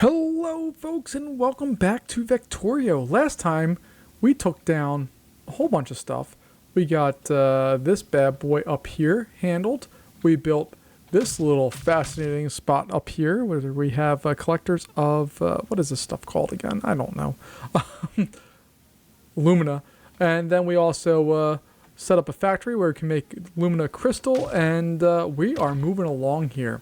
Hello folks and welcome back to Vectorio. Last time we took down a whole bunch of stuff. We got this bad boy up here handled. We built this little fascinating spot up here where we have collectors of, what is this stuff called again? I don't know. Lumina. And then we also set up a factory where we can make Lumina crystal, and we are moving along here.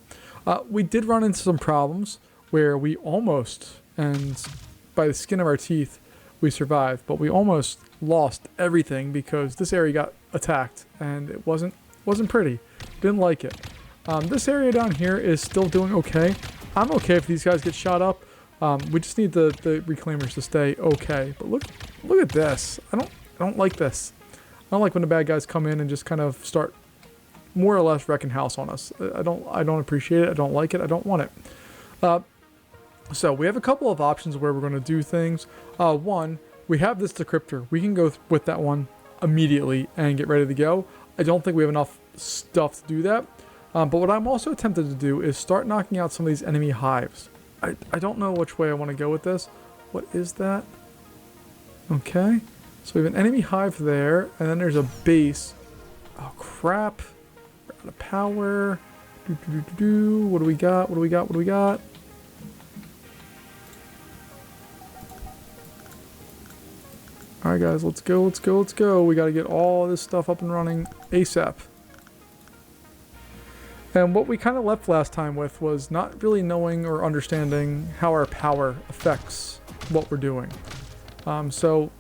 We did run into some problems where we almost, and by the skin of our teeth, we survived, but we almost lost everything because this area got attacked and it wasn't pretty. Didn't like it. This area down here is still doing okay. I'm okay if these guys get shot up. We just need the reclaimers to stay okay. But look at this. I don't like this. I don't like when the bad guys come in and just kind of start more or less wrecking house on us. I don't appreciate it. I don't like it. I don't want it. So we have a couple of options where we're going to do things. One, we have this decryptor. We can go with that one immediately and get ready to go. I don't think we have enough stuff to do that. But what I'm also tempted to do is start knocking out some of these enemy hives. I don't know which way I want to go with this. What is that? Okay. So we have an enemy hive there, and then there's a base. Oh, crap. We're out of power. What do we got? What do we got? What do we got? Alright guys, let's go. We gotta get all this stuff up and running ASAP. And what we kind of left last time with was not really knowing or understanding how our power affects what we're doing. So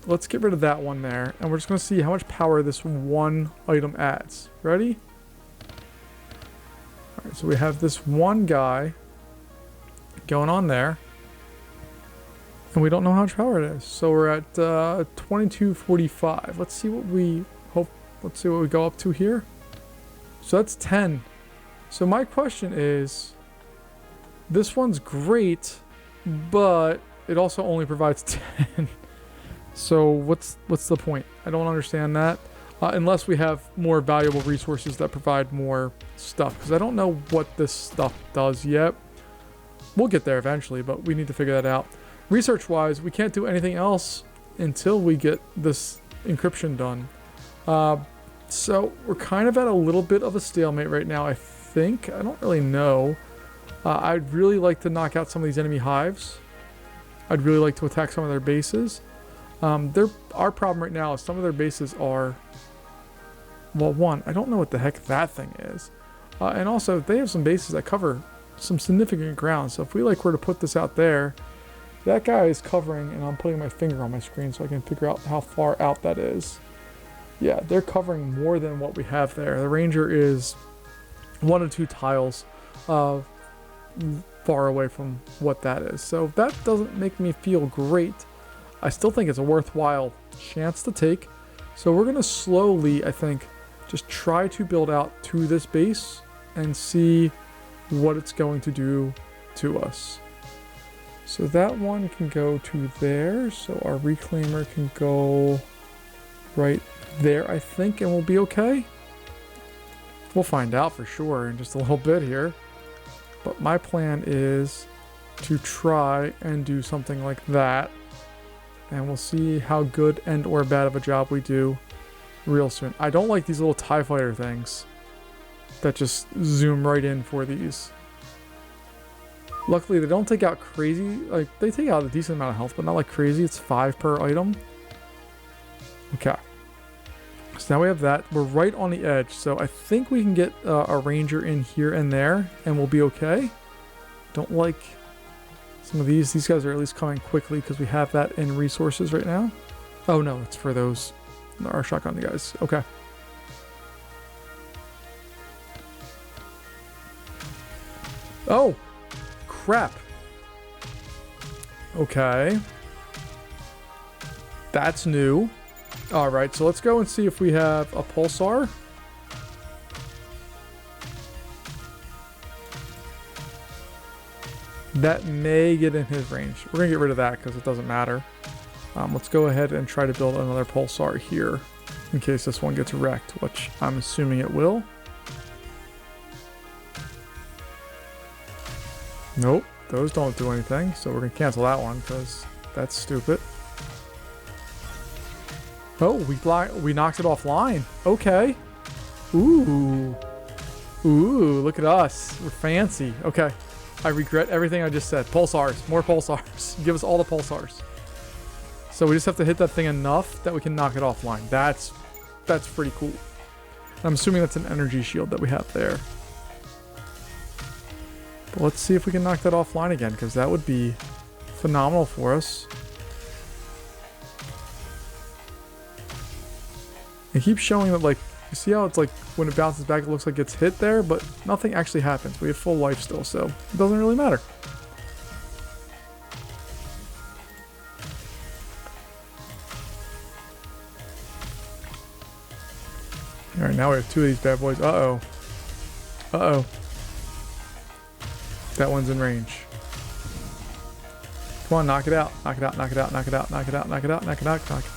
let's get rid of that one there, and we're just gonna see how much power this one item adds. Ready? Alright, so we have this one guy going on there. And we don't know how much power it is. So we're at 2245. Let's see what we go up to here. So that's 10. So my question is, this one's great, but it also only provides 10. So what's the point? I don't understand that. Unless we have more valuable resources that provide more stuff. Because I don't know what this stuff does yet. We'll get there eventually, but we need to figure that out. Research-wise, we can't do anything else until we get this encryption done. So we're kind of at a little bit of a stalemate right now, I think. I don't really know. I'd really like to knock out some of these enemy hives. I'd really like to attack some of their bases. Our problem right now is some of their bases are... Well, one, I don't know what the heck that thing is. And also, they have some bases that cover some significant ground. So if we were to put this out there... That guy is covering, and I'm putting my finger on my screen so I can figure out how far out that is. Yeah, they're covering more than what we have there. The ranger is 1 or 2 tiles far away from what that is. So that doesn't make me feel great. I still think it's a worthwhile chance to take. So we're going to slowly, I think, just try to build out to this base and see what it's going to do to us. So that one can go to there, so our reclaimer can go right there, I think, and we'll be okay. We'll find out for sure in just a little bit here. But my plan is to try and do something like that, and we'll see how good and or bad of a job we do real soon. I don't like these little TIE fighter things that just zoom right in for these. Luckily, they don't take out crazy, they take out a decent amount of health, but not like crazy. It's 5 per item. Okay. So now we have that. We're right on the edge, so I think we can get a ranger in here and there, and we'll be okay. Don't like some of these. These guys are at least coming quickly because we have that in resources right now. Oh no, it's for those, our shotgun guys. Okay. Oh! Crap. Okay. That's new. Alright, so let's go and see if we have a pulsar. That may get in his range. We're going to get rid of that because it doesn't matter. Let's go ahead and try to build another pulsar here in case this one gets wrecked, which I'm assuming it will. Nope. those don't do anything, so we're gonna cancel that one because that's stupid. Oh, we knocked it offline. Okay. Ooh. Ooh, look at us. We're fancy. Okay. I regret everything I just said. Pulsars. More pulsars. Give us all the pulsars. So we just have to hit that thing enough that we can knock it offline. That's pretty cool. I'm assuming that's an energy shield that we have there. But let's see if we can knock that offline again, because that would be phenomenal for us. It keeps showing that, like, you see how it's like when it bounces back, it looks like it's hit there, but nothing actually happens. We have full life still, so it doesn't really matter. All right, now we have two of these bad boys. Uh-oh. Uh-oh. That one's in range. Come on, knock it out. Knock it out, knock it out, knock it out, knock it out, knock it out, knock it out, knock it out.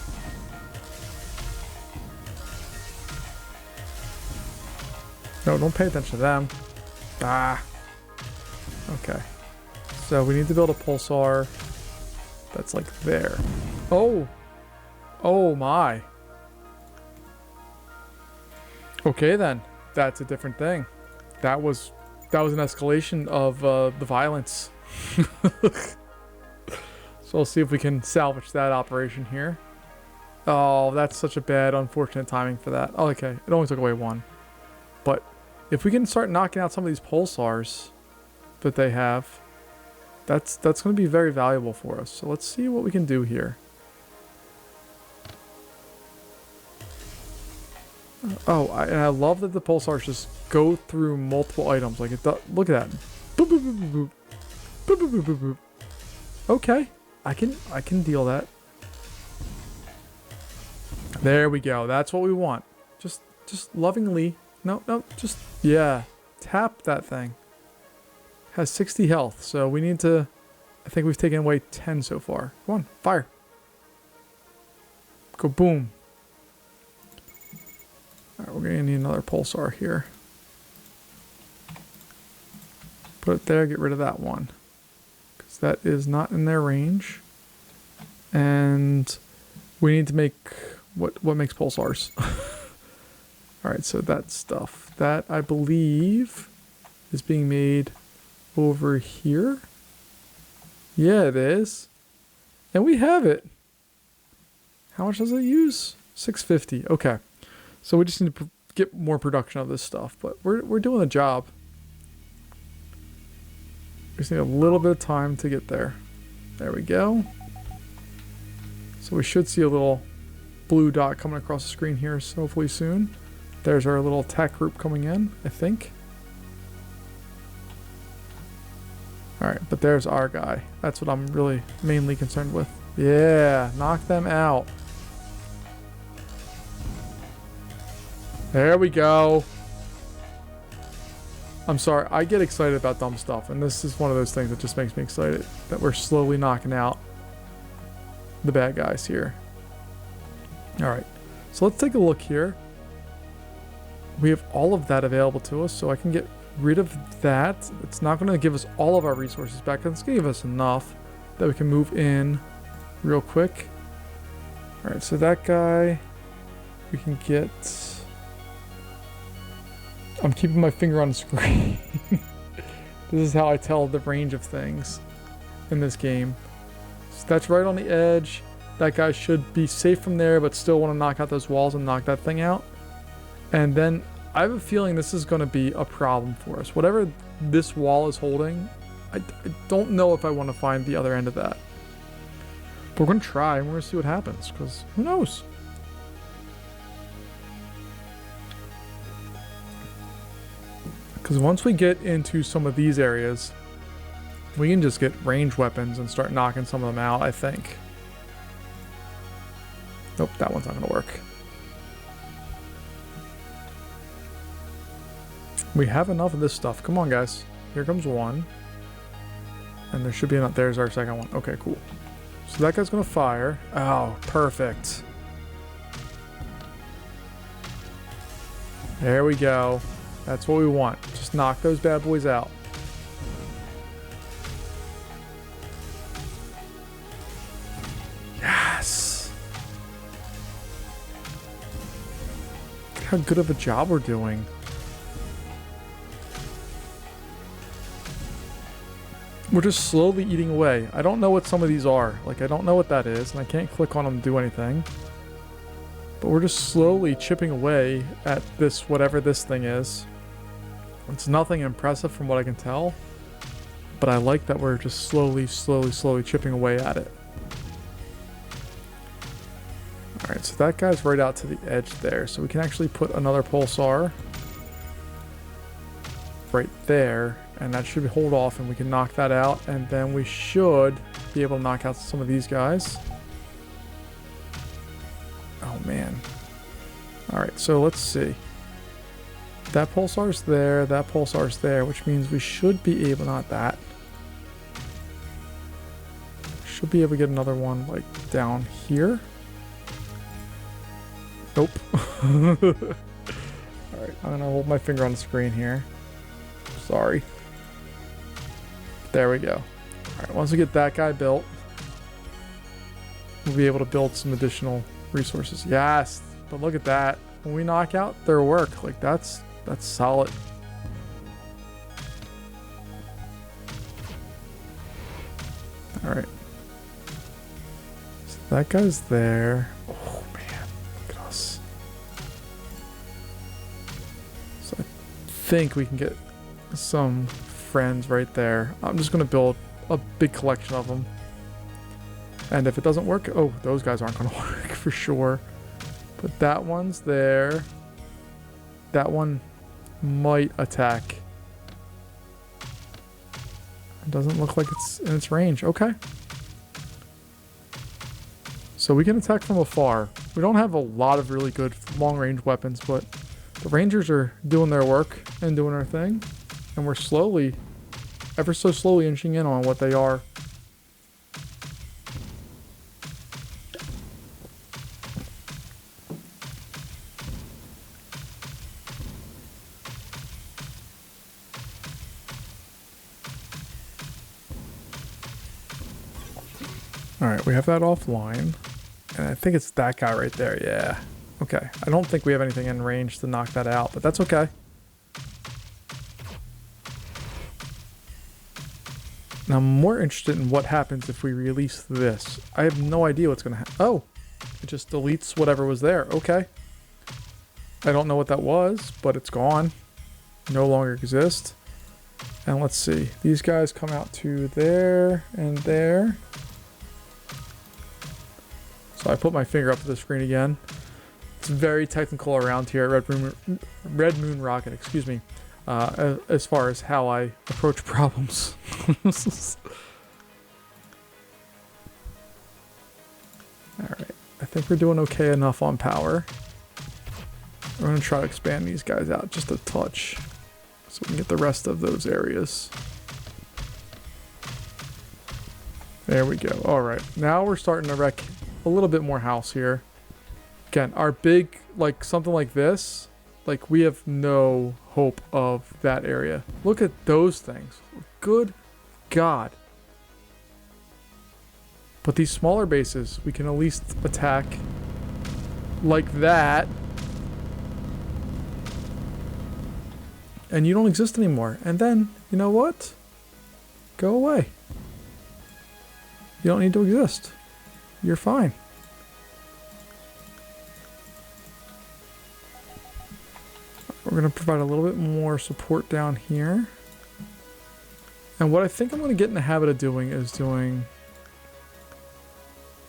No, don't pay attention to them. Ah. Okay. So we need to build a pulsar that's like there. Oh. Oh my. Okay then. That's a different thing. That was an escalation of the violence. So we'll see if we can salvage that operation here. Oh, that's such a bad, unfortunate timing for that. Oh, okay. It only took away one. But if we can start knocking out some of these pulsars that they have, that's going to be very valuable for us. So let's see what we can do here. Oh, and I love that the pulsars just go through multiple items. Like it does. Look at that. Boop, boop, boop, boop, boop. Boop, boop, boop, boop, boop. Okay, I can deal that. There we go. That's what we want. Just lovingly. No, just, yeah. Tap that thing. Has 60 health, so we need to, I think we've taken away 10 so far. Come on, fire. Go boom. Alright, we're gonna need another pulsar here. Put it there, get rid of that one. Because that is not in their range. And we need to make, what makes pulsars? Alright, so that stuff. That, I believe, is being made over here. Yeah, it is. And we have it. How much does it use? 650. Okay. So we just need to get more production of this stuff. But we're doing the job. We just need a little bit of time to get there. There we go. So we should see a little blue dot coming across the screen here, so hopefully soon. There's our little attack group coming in, I think. Alright, but there's our guy. That's what I'm really mainly concerned with. Yeah, knock them out. There we go. I'm sorry, I get excited about dumb stuff, and this is one of those things that just makes me excited. That we're slowly knocking out the bad guys here. Alright, so let's take a look here. We have all of that available to us, so I can get rid of that. It's not going to give us all of our resources back. It's going to give us enough that we can move in real quick. Alright, so that guy we can get... I'm keeping my finger on the screen. This is how I tell the range of things in this game. So that's right on the edge. That guy should be safe from there, but still want to knock out those walls and knock that thing out. And then I have a feeling this is going to be a problem for us. Whatever this wall is holding, I don't know if I want to find the other end of that. But we're going to try and we're going to see what happens, because who knows? Because once we get into some of these areas, we can just get ranged weapons and start knocking some of them out, I think. Nope, that one's not going to work. We have enough of this stuff. Come on, guys. Here comes one. And there should be enough. There's our second one. Okay, cool. So that guy's going to fire. Oh, perfect. There we go. That's what we want. Just knock those bad boys out. how good of a job we're doing. We're just slowly eating away. I don't know what some of these are. Like, I don't know what that is, and I can't click on them to do anything. But we're just slowly chipping away at this, whatever this thing is. It's nothing impressive from what I can tell. But I like that we're just slowly chipping away at it. Alright, so that guy's right out to the edge there. So we can actually put another pulsar right there. And that should hold off and we can knock that out. And then we should be able to knock out some of these guys. Oh, man. Alright, so let's see. That pulsar's there, that pulsar's there, which means we should be able, not that. Should be able to get another one, like, down here. Nope. Alright, I'm gonna hold my finger on the screen here. Sorry. There we go. Alright, once we get that guy built, we'll be able to build some additional resources. Yes! But look at that. When we knock out their work, like, that's solid. Alright. So that guy's there. Oh, man. Look at us. So I think we can get some friends right there. I'm just going to build a big collection of them. And if it doesn't work... Oh, those guys aren't going to work for sure. But that one's there. That one might attack. It doesn't look like it's in its range. Okay. So we can attack from afar. We don't have a lot of really good long-range weapons, but the Rangers are doing their work and doing their thing. And we're slowly, ever so slowly inching in on what they are. Alright, we have that offline. And I think it's that guy right there, yeah. Okay, I don't think we have anything in range to knock that out, but that's okay. Now, I'm more interested in what happens if we release this. I have no idea what's going to happen. Oh, it just deletes whatever was there. Okay. I don't know what that was, but it's gone. No longer exists. And let's see. These guys come out to there and there. So I put my finger up to the screen again. It's very technical around here at Red Moon Rocket, excuse me, as far as how I approach problems. Alright, I think we're doing okay enough on power. We're going to try to expand these guys out just a touch so we can get the rest of those areas. There we go. Alright, now we're starting to wreck a little bit more house here. Again, our big, like something like this, like we have no hope of that area. Look at those things. Good God. But these smaller bases, we can at least attack like that. And you don't exist anymore. And then, you know what? Go away. You don't need to exist. You're fine. We're going to provide a little bit more support down here. And what I think I'm going to get in the habit of doing is doing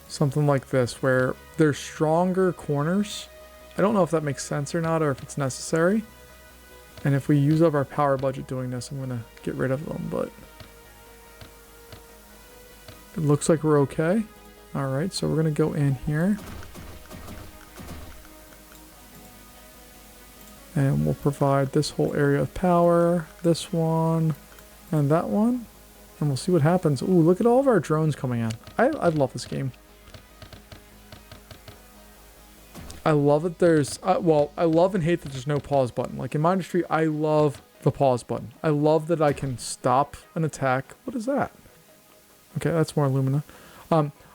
something like this, where there's stronger corners. I don't know if that makes sense or not, or if it's necessary. And if we use up our power budget doing this, I'm going to get rid of them, but it looks like we're okay. All right, so we're going to go in here. And we'll provide this whole area of power, this one, and that one. And we'll see what happens. Ooh, look at all of our drones coming in. I love this game. I love that there's... well, I love and hate that there's no pause button. Like in my industry, I love the pause button. I love that I can stop an attack. What is that? Okay, that's more Lumina.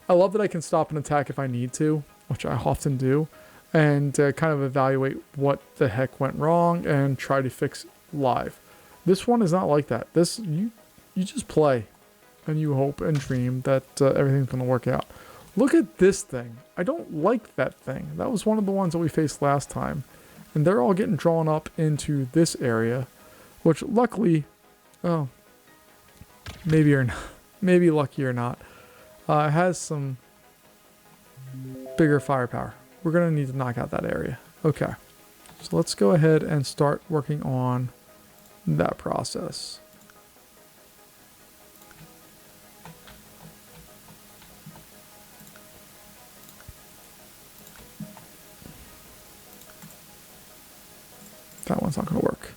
I love that I can stop an attack if I need to, which I often do. and kind of evaluate what the heck went wrong and try to fix live. This one is not like that. This you just play and you hope and dream that everything's going to work out. Look at this thing. I don't like that thing. That was one of the ones that we faced last time. And they're all getting drawn up into this area, which luckily, oh, maybe or not, maybe lucky or not, has some bigger firepower. We're going to need to knock out that area. Okay. So let's go ahead and start working on that process. That one's not going to work.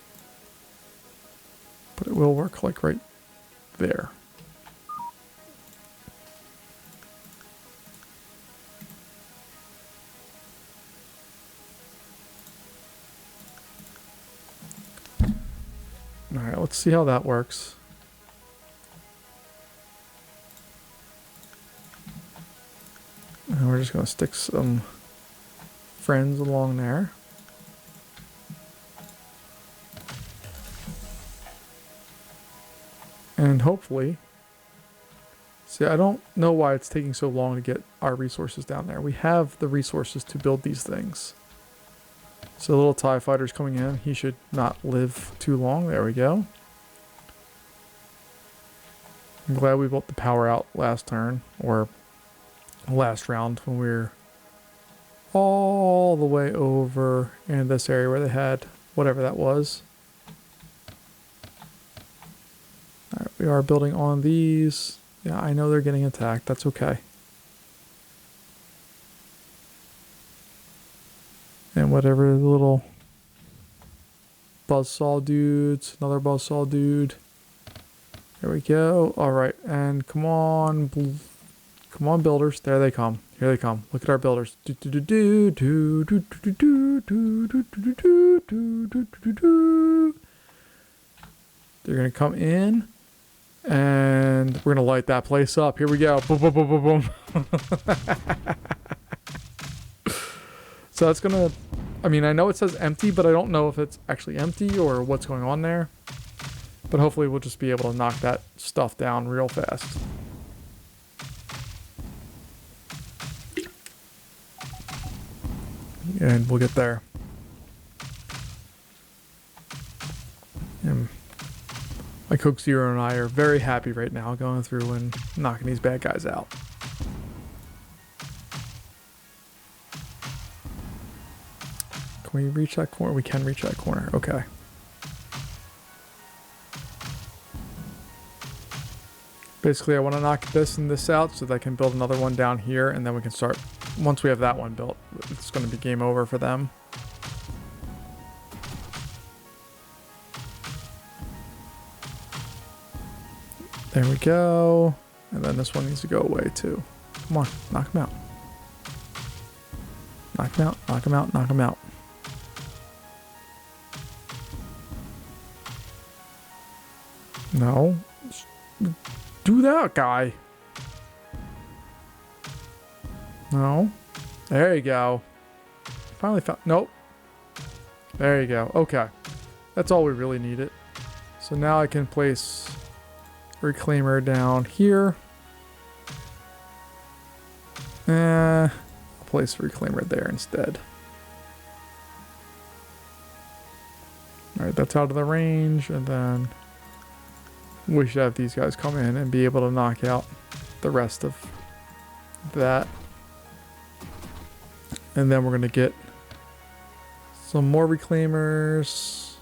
But it will work like right there. Alright, let's see how that works. And we're just going to stick some friends along there. And hopefully, see, I don't know why it's taking so long to get our resources down there. We have the resources to build these things. So the little TIE fighter's coming in. He should not live too long. There we go. I'm glad we built the power out last turn, or last round, when we were all the way over in this area where they had whatever that was. Alright, we are building on these. Yeah, I know they're getting attacked. That's okay. And whatever the little buzzsaw dudes, another buzzsaw dude. There we go. Alright, and come on. Come on, builders. There they come. Here they come. Look at our builders. They're going to come in. And we're going to light that place up. Here we go. Boom, boom, boom, boom, boom. So that's going to... I mean, I know it says empty, but I don't know if it's actually empty or what's going on there. But hopefully we'll just be able to knock that stuff down real fast. And we'll get there. And my Coke Zero and I are very happy right now going through and knocking these bad guys out. Can we reach that corner? We can reach that corner. Okay. Basically, I want to knock this and this out so that I can build another one down here, and then we can start... Once we have that one built, it's going to be game over for them. There we go. And then this one needs to go away too. Come on, knock him out. Knock him out, knock him out, knock him out. No. Do that, guy. No. There you go. Finally found... Nope. There you go. Okay. That's all we really needed. So now I can place reclaimer down here. I'll place reclaimer there instead. Alright, that's out of the range, and then we should have these guys come in and be able to knock out the rest of that. And then we're going to get some more reclaimers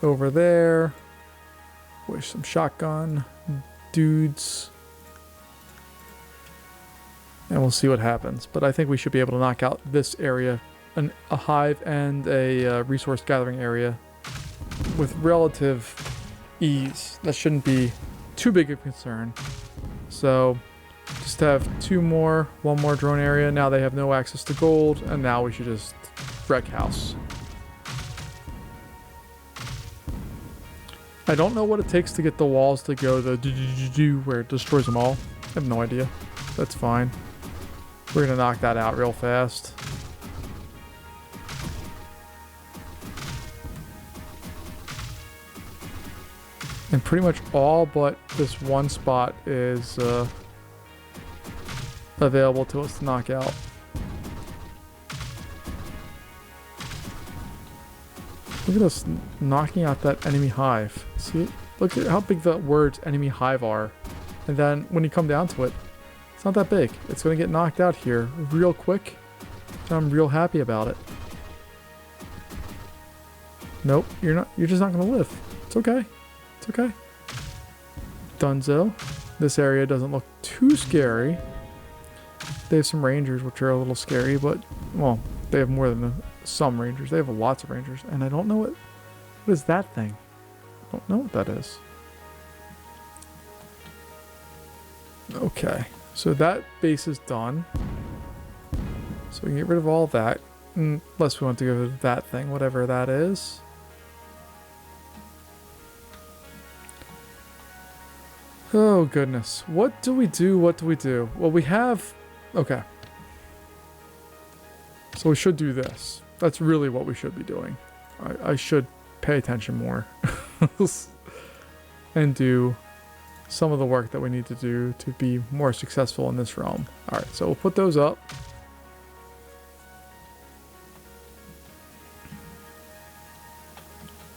over there with some shotgun dudes. And we'll see what happens. But I think we should be able to knock out this area, a hive and a resource gathering area, with relative ease. That shouldn't be too big of a concern. So just have one more drone area. Now they have no access to gold, and now we should just wreck house. I don't know what it takes to get the walls to go the where it destroys them all. I have no idea. That's fine. We're gonna knock that out real fast. And pretty much all but this one spot is available to us to knock out. Look at us knocking out that enemy hive. See? Look at how big the words enemy hive are. And then when you come down to it, it's not that big. It's going to get knocked out here real quick. And I'm real happy about it. Nope, you're not. You're just not going to live. It's okay. It's okay. Dunzo. This area doesn't look too scary. They have some rangers, which are a little scary, but, well, they have more than some rangers. They have lots of rangers. And I don't know what is that thing? I don't know what that is. Okay, so that base is done. So we can get rid of all that. Unless we want to go to that thing, whatever that is. Oh, goodness. What do we do? What do we do? Well, we have... Okay. So we should do this. That's really what we should be doing. I should pay attention more. And do some of the work that we need to do to be more successful in this realm. Alright, so we'll put those up.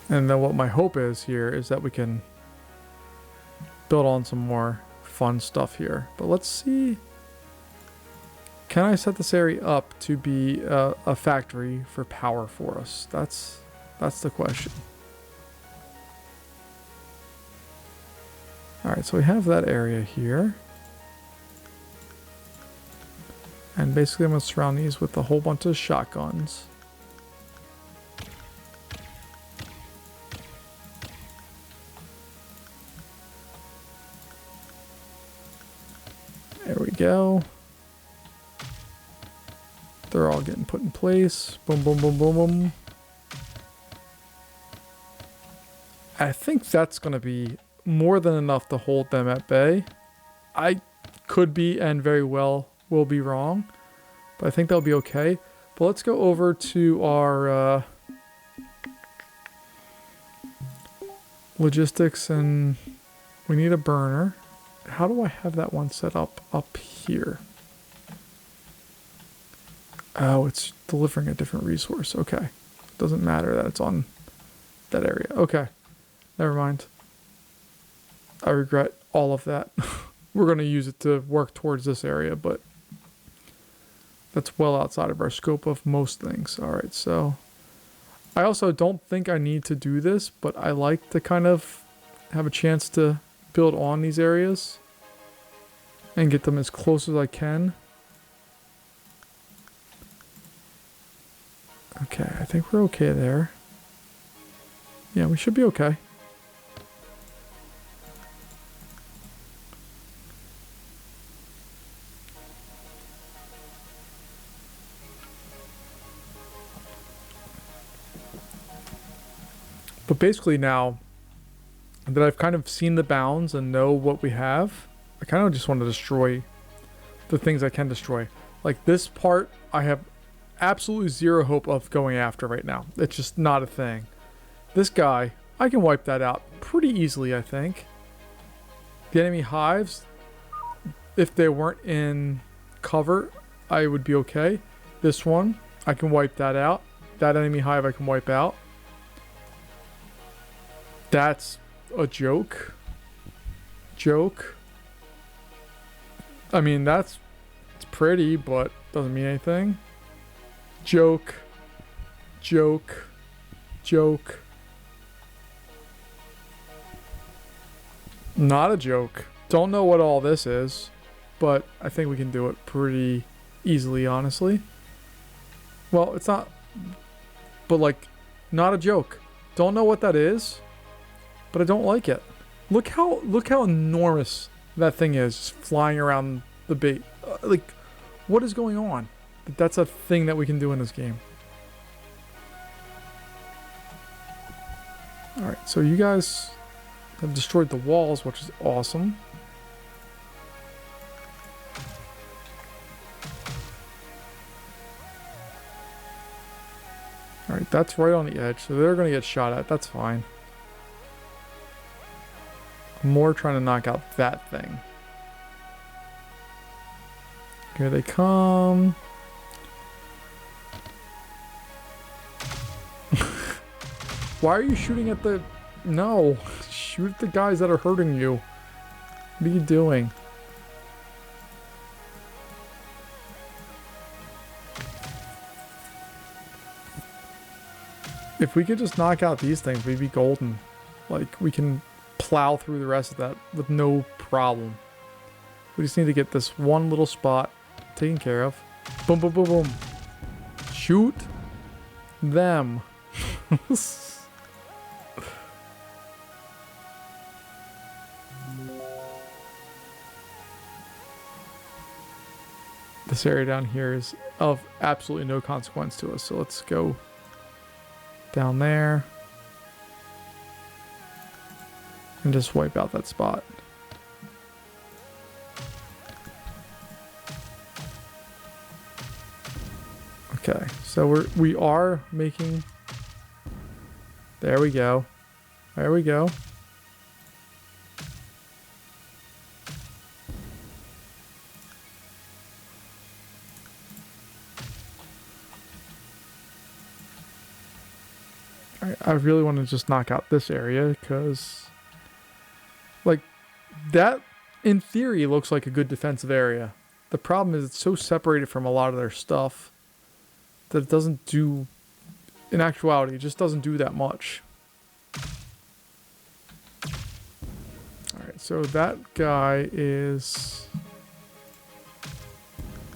And then what my hope is here is that we can build on some more fun stuff here. But let's see. Can I set this area up to be a factory for power for us? That's the question. Alright, so we have that area here. And basically I'm going to surround these with a whole bunch of shotguns. There we go. They're all getting put in place. Boom, boom, boom, boom, boom. I think that's going to be more than enough to hold them at bay. I could be and very well will be wrong, but I think that'll be okay. But let's go over to our logistics, and we need a burner. How do I have that one set up here? Oh, it's delivering a different resource. Okay. Doesn't matter that it's on that area. Okay. Never mind. I regret all of that. We're going to use it to work towards this area, but that's well outside of our scope of most things. All right, so I also don't think I need to do this, but I like to kind of have a chance to build on these areas and get them as close as I can. Okay, I think we're okay there. Yeah, we should be okay. But basically now that I've kind of seen the bounds and know what we have, I kind of just want to destroy the things I can destroy. Like this part, I have absolutely zero hope of going after right now. It's just not a thing. This guy, I can wipe that out pretty easily, I think. The enemy hives, if they weren't in cover, I would be okay. This one, I can wipe that out. That enemy hive I can wipe out. That's a joke. I mean, it's pretty, but doesn't mean anything. Joke. Not a joke. Don't know what all this is, but I think we can do it pretty easily, honestly. Well, it's not, but like, not a joke. Don't know what that is, but I don't like it. Look how enormous that thing is, just flying around the bait. Like, what is going on? But that's a thing that we can do in this game. Alright, so you guys have destroyed the walls, which is awesome. Alright, that's right on the edge, so they're going to get shot at. That's fine. more trying to knock out that thing. Here they come. Why are you shooting at the... No. Shoot at the guys that are hurting you. What are you doing? If we could just knock out these things, we'd be golden. Like, we can plow through the rest of that with no problem. We just need to get this one little spot taken care of. Boom, boom, boom, boom. Shoot them. This area down here is of absolutely no consequence to us, so let's go down there and just wipe out that spot. Okay, so we are making... There we go. There we go. I really want to just knock out this area because, like, that in theory looks like a good defensive area. The problem is it's so separated from a lot of their stuff that it doesn't do, in actuality, it just doesn't do that much. Alright, so that guy is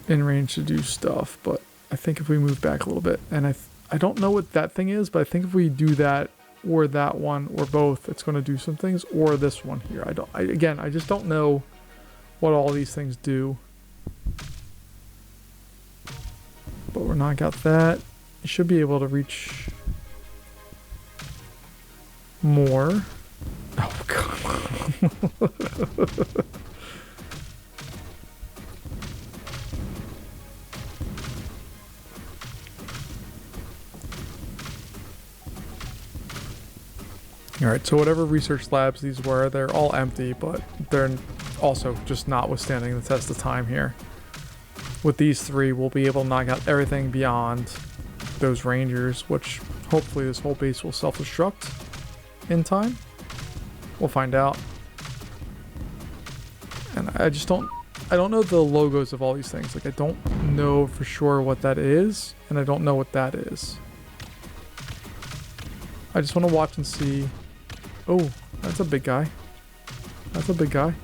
in range to do stuff, but I think if we move back a little bit, and I don't know what that thing is, but I think if we do that or that one or both, it's going to do some things, or this one here. Again, I just don't know what all these things do. But we're not got that. You should be able to reach more. Oh, God. Alright, so whatever research labs these were, they're all empty, but they're also just not withstanding the test of time here. With these three, we'll be able to knock out everything beyond those rangers, which hopefully this whole base will self-destruct in time. We'll find out. And I don't know the logos of all these things. Like, I don't know for sure what that is, and I don't know what that is. I just want to watch and see. Oh, that's a big guy. That's a big guy.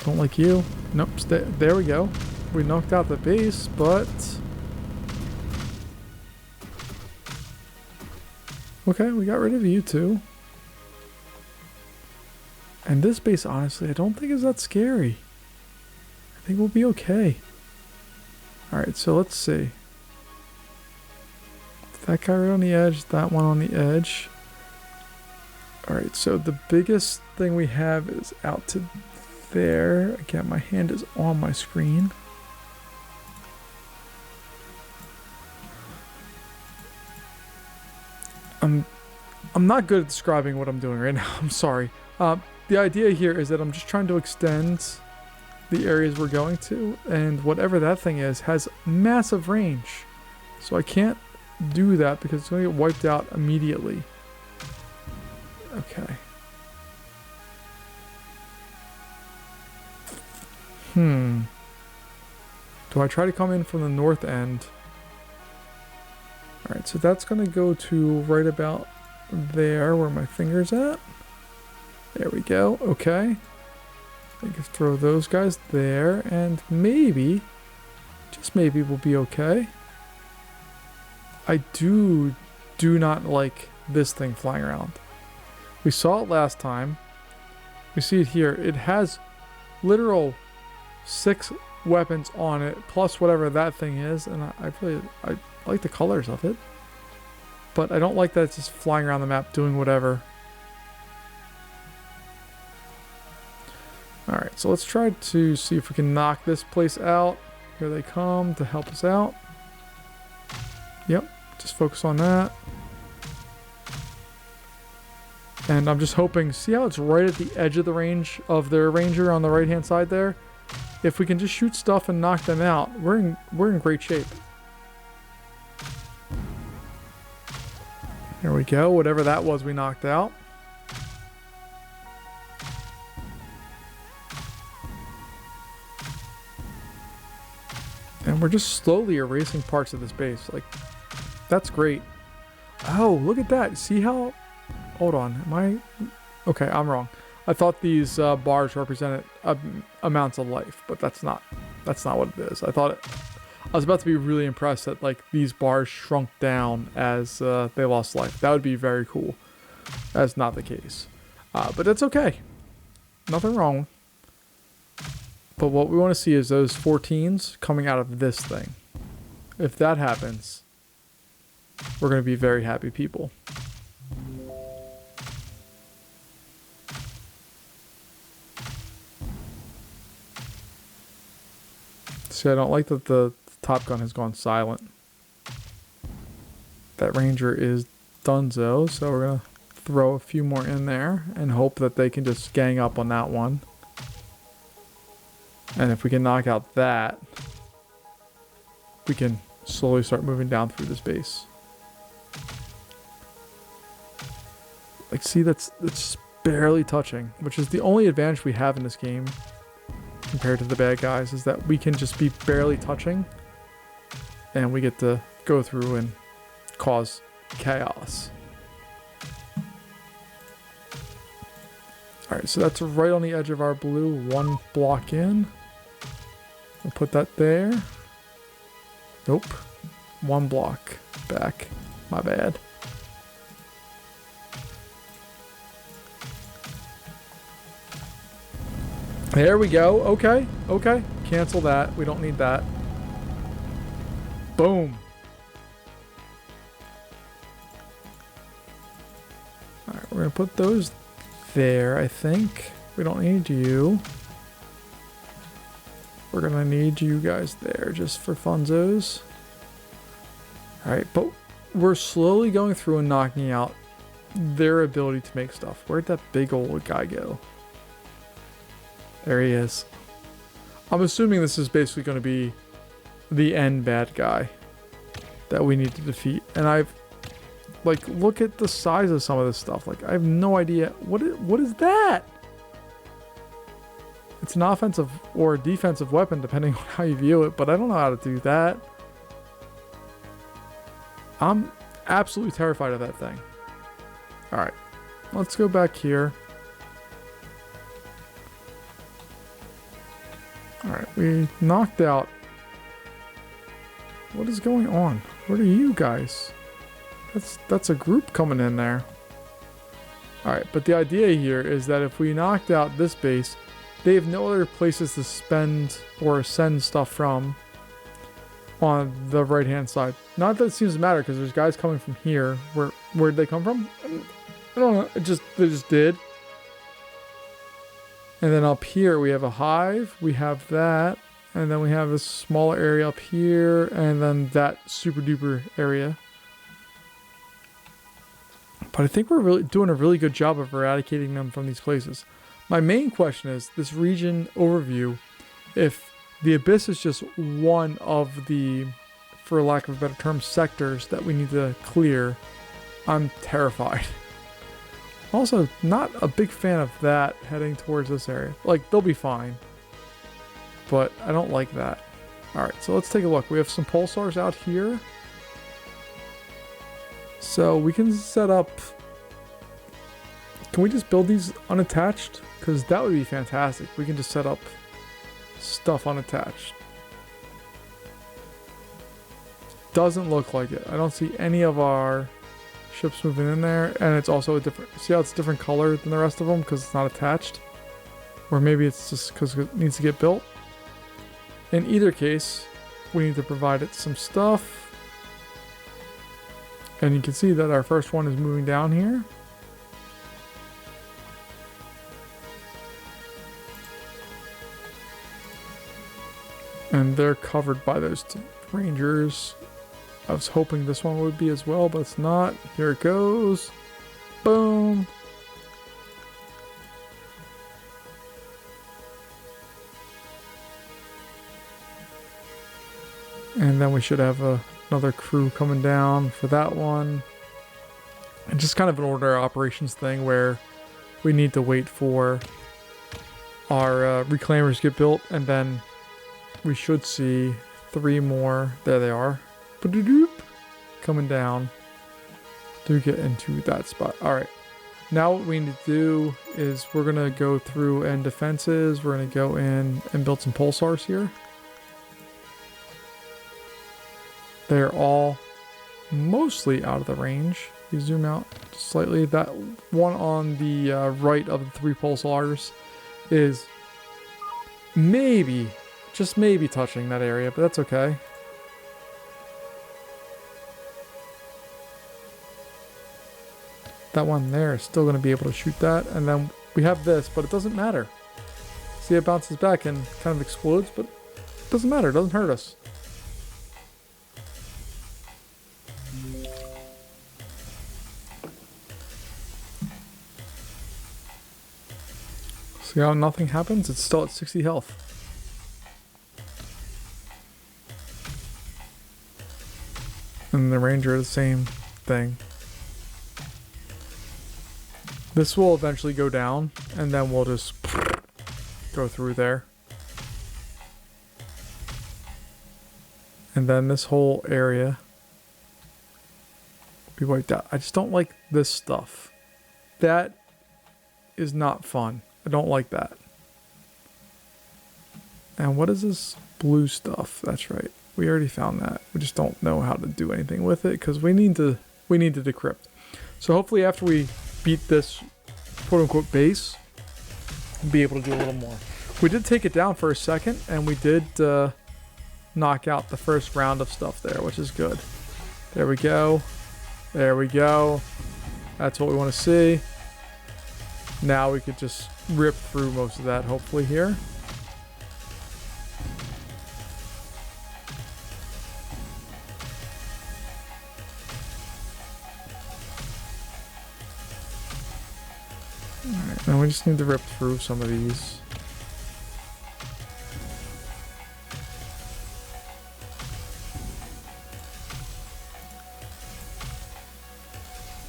Don't like you. Nope, there we go. We knocked out the base, but... Okay, we got rid of you too. And this base, honestly, I don't think is that scary. I think we'll be okay. Alright, so let's see. That guy right on the edge, that one on the edge. Alright, so the biggest thing we have is out to there. Again, my hand is on my screen. I'm not good at describing what I'm doing right now. I'm sorry. The idea here is that I'm just trying to extend the areas we're going to, and whatever that thing is has massive range. So I can't do that because it's going to get wiped out immediately. Okay. Do I try to come in from the north end? Alright, so that's going to go to right about there where my finger's at. There we go. Okay. I can throw those guys there, and maybe, just maybe, we'll be okay. I do not like this thing flying around. We saw it last time. We see it here. It has literal 6 weapons on it, plus whatever that thing is, and I like the colors of it. But I don't like that it's just flying around the map doing whatever. Alright, so let's try to see if we can knock this place out. Here they come to help us out. Yep, just focus on that. And I'm just hoping, see how it's right at the edge of the range of their ranger on the right hand side there? If we can just shoot stuff and knock them out, we're in great shape. There we go, whatever that was we knocked out. And we're just slowly erasing parts of this base. Like, that's great. Oh, look at that. See how... Hold on. Am I... Okay, I'm wrong. I thought these bars represented amounts of life, but that's not what it is. I was about to be really impressed that like these bars shrunk down as they lost life. That would be very cool. That's not the case. But that's okay. Nothing wrong. But what we want to see is those 14s coming out of this thing. If that happens, we're going to be very happy people. See, I don't like that the top gun has gone silent. That ranger is donezo, so we're going to throw a few more in there and hope that they can just gang up on that one. And if we can knock out that, we can slowly start moving down through this base. Like, see, that's barely touching, which is the only advantage we have in this game compared to the bad guys, is that we can just be barely touching and we get to go through and cause chaos. Alright, so that's right on the edge of our blue, one block in. We'll put that there. Nope. One block back. My bad. There we go. Okay. Okay. Cancel that. We don't need that. Boom. Alright, we're going to put those there, I think. We don't need you. We're going to need you guys there just for funzos. Alright, but we're slowly going through and knocking out their ability to make stuff. Where'd that big old guy go? There he is. I'm assuming this is basically going to be the end bad guy that we need to defeat. And I've... Like, look at the size of some of this stuff. Like, I have no idea. What is that? It's an offensive or a defensive weapon, depending on how you view it. But I don't know how to do that. I'm absolutely terrified of that thing. Alright. Let's go back here. Alright, we knocked out... What is going on? What are you guys? That's a group coming in there. Alright, but the idea here is that if we knocked out this base, they have no other places to spend or send stuff from on the right hand side. Not that it seems to matter, because there's guys coming from here. Where'd they come from? I don't know. They just did. And then up here we have a hive. We have that. And then we have this smaller area up here. And then that super duper area. But I think we're really doing a really good job of eradicating them from these places. My main question is this region overview. If the Abyss is just one of the, for lack of a better term, sectors that we need to clear, I'm terrified. Also, not a big fan of that heading towards this area. Like, they'll be fine. But I don't like that. Alright, so let's take a look. We have some pulsars out here. So we can set up... Can we just build these unattached? Because that would be fantastic. We can just set up stuff unattached. Doesn't look like it. I don't see any of our ships moving in there. And it's also a different... See how it's a different color than the rest of them because it's not attached? Or maybe it's just because it needs to get built. In either case, we need to provide it some stuff. And you can see that our first one is moving down here. And they're covered by those two rangers. I was hoping this one would be as well, but it's not. Here it goes. Boom. And then we should have another crew coming down for that one. And just kind of an order of operations thing where we need to wait for our reclaimers to get built, and then we should see 3 more. There they are. Ba-doop, coming down to get into that spot. All right. Now what we need to do is we're going to go through end defenses. We're going to go in and build some pulsars here. They're all mostly out of the range. You zoom out slightly. That one on the right of the 3 pulsars is maybe, just maybe touching that area, but that's okay. That one there is still going to be able to shoot that. And then we have this, but it doesn't matter. See, it bounces back and kind of explodes, but it doesn't matter. It doesn't hurt us. See how nothing happens? It's still at 60 health. And the Ranger, the same thing. This will eventually go down, and then we'll just go through there. And then this whole area will be wiped out. I just don't like this stuff. That is not fun. I don't like that. And what is this blue stuff? That's right. We already found that. We just don't know how to do anything with it because we need to decrypt. So hopefully after we beat this quote-unquote base, we'll be able to do a little more. We did take it down for a second, and we did knock out the first round of stuff there, which is good. There we go. There we go. That's what we want to see. Now we could just rip through most of that, hopefully, here. Alright, now we just need to rip through some of these.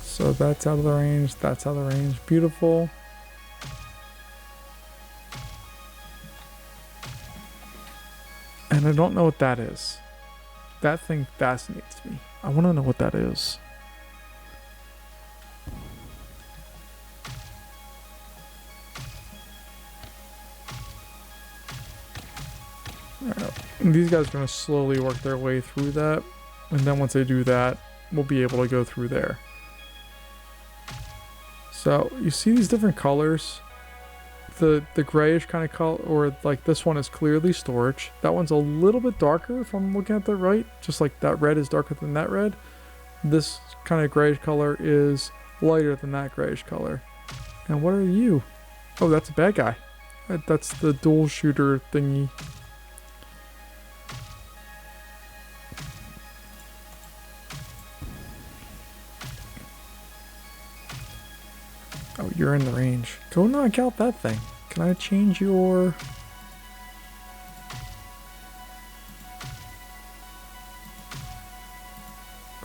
So that's out of the range, that's out of the range. Beautiful. And I don't know what that is. That thing fascinates me. I want to know what that is. Alright, these guys are going to slowly work their way through that. And then once they do that, we'll be able to go through there. So you see these different colors. The grayish kind of color, or like this one is clearly storage. That one's a little bit darker if I'm looking at the right. Just like that red is darker than that red. This kind of grayish color is lighter than that grayish color. And what are you? Oh, that's a bad guy. That's the dual shooter thingy. Oh, you're in the range. Go knock out that thing. Can I change your...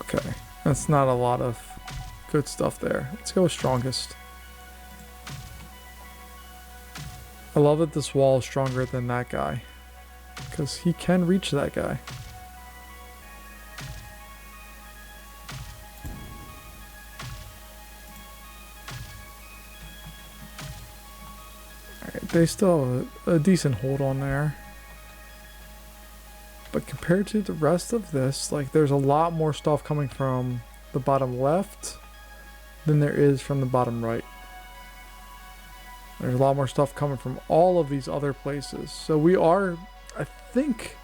Okay, that's not a lot of good stuff there. Let's go with strongest. I love that this wall is stronger than that guy, because he can reach that guy. They still have a decent hold on there. But compared to the rest of this, like there's a lot more stuff coming from the bottom left than there is from the bottom right. There's a lot more stuff coming from all of these other places. So we are, I think,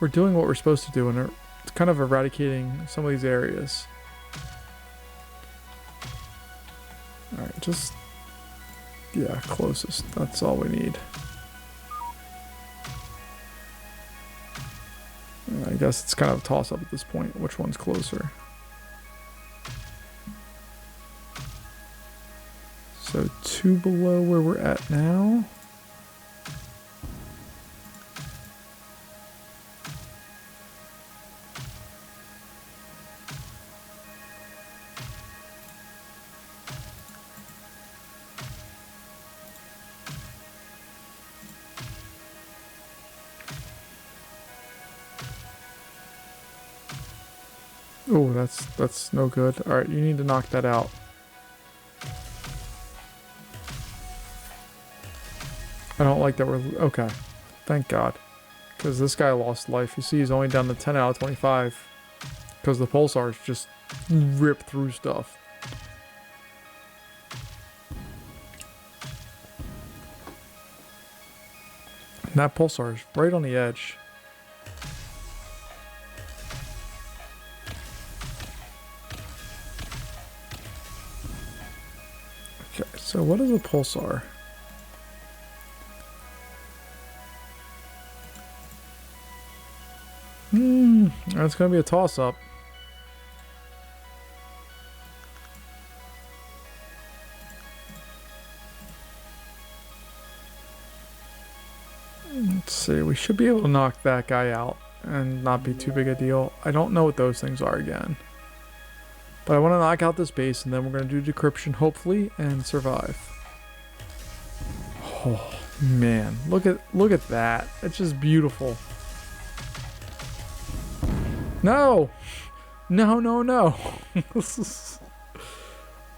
we're doing what we're supposed to do, and we're kind of eradicating some of these areas. Alright, just... yeah, closest. That's all we need. I guess it's kind of a toss-up at this point. Which one's closer? So 2 below where we're at now. Oh, that's no good. All right, you need to knock that out. I don't like that we're... Okay. Thank God. Because this guy lost life. You see, he's only down to 10 out of 25. Because the pulsars just rip through stuff. And that pulsar is right on the edge. Okay, so what is a pulsar? That's going to be a toss-up. Let's see, we should be able to knock that guy out and not be too big a deal. I don't know what those things are again. But I want to knock out this base and then we're going to do decryption, hopefully, and survive. Oh, man. Look at that. It's just beautiful. No! No, no, no.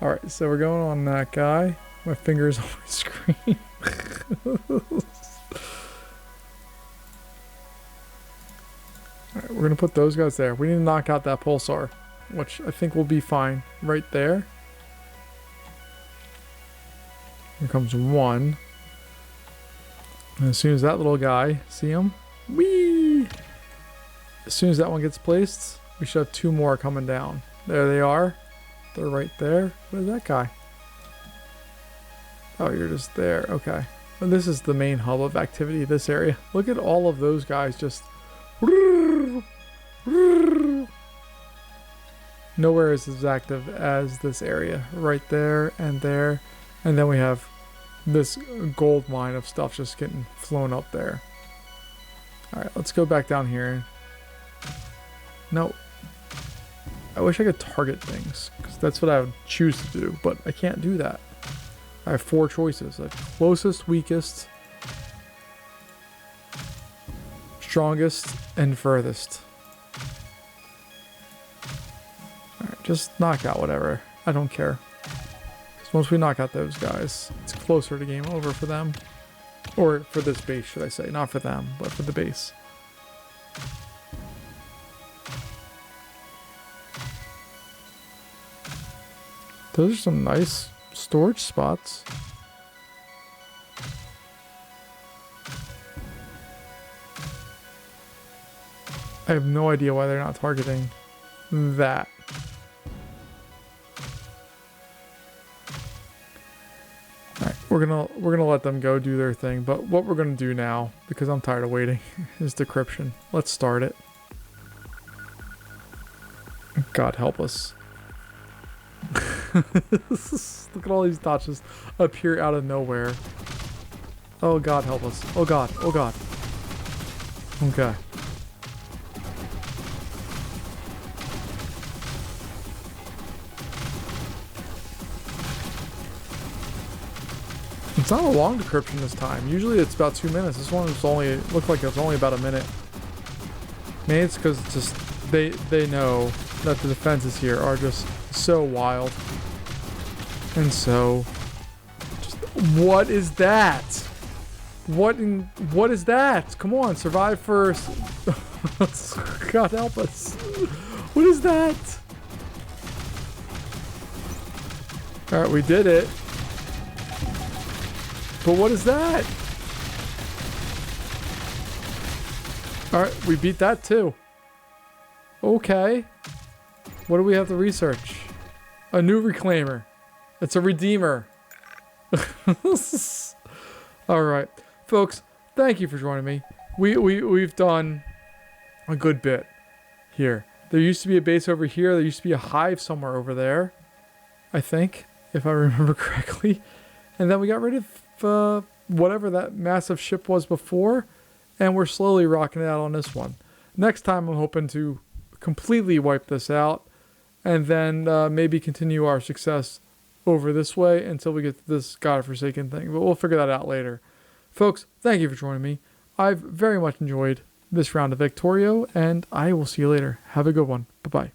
Alright, so we're going on that guy. My finger's on my screen. Alright, we're going to put those guys there. We need to knock out that pulsar, which I think will be fine right there. Here comes one. And as soon as that little guy, see him? Whee! As soon as that one gets placed, we should have two more coming down. There they are. They're right there. What is that guy? Oh, you're just there. Okay. Well, this is the main hub of activity, this area. Look at all of those guys just... Nowhere is as active as this area. Right there and there. And then we have this gold mine of stuff just getting flown up there. Alright, let's go back down here. No. I wish I could target things, because that's what I would choose to do, but I can't do that. I have four choices. Closest, weakest, strongest, and furthest. Alright, just knock out whatever. I don't care. Because once we knock out those guys, it's closer to game over for them. Or for this base, should I say. Not for them, but for the base. Those are some nice storage spots. I have no idea why they're not targeting that. Alright, we're gonna let them go do their thing, but what we're gonna do now, because I'm tired of waiting, is decryption. Let's start it. God help us. Look at all these dots just appear out of nowhere. Oh God, help us. Oh God, oh God. Okay. It's not a long decryption this time. Usually it's about 2 minutes. This one was only, it looked like it was only about a minute. Maybe it's because it's just, they know that the defenses here are just so wild. And so, just, what is that? What is that? Come on, survive first. God help us. What is that? Alright, we did it. But what is that? Alright, we beat that too. Okay. What do we have to research? A new reclaimer. It's a redeemer. Alright. Folks, thank you for joining me. We've done a good bit here. There used to be a base over here. There used to be a hive somewhere over there. I think, if I remember correctly. And then we got rid of whatever that massive ship was before. And we're slowly rocking it out on this one. Next time I'm hoping to completely wipe this out. And then maybe continue our success over this way until we get to this godforsaken thing. But we'll figure that out later. Folks, thank you for joining me. I've very much enjoyed this round of Vectorio, and I will see you later. Have a good one. Bye-bye.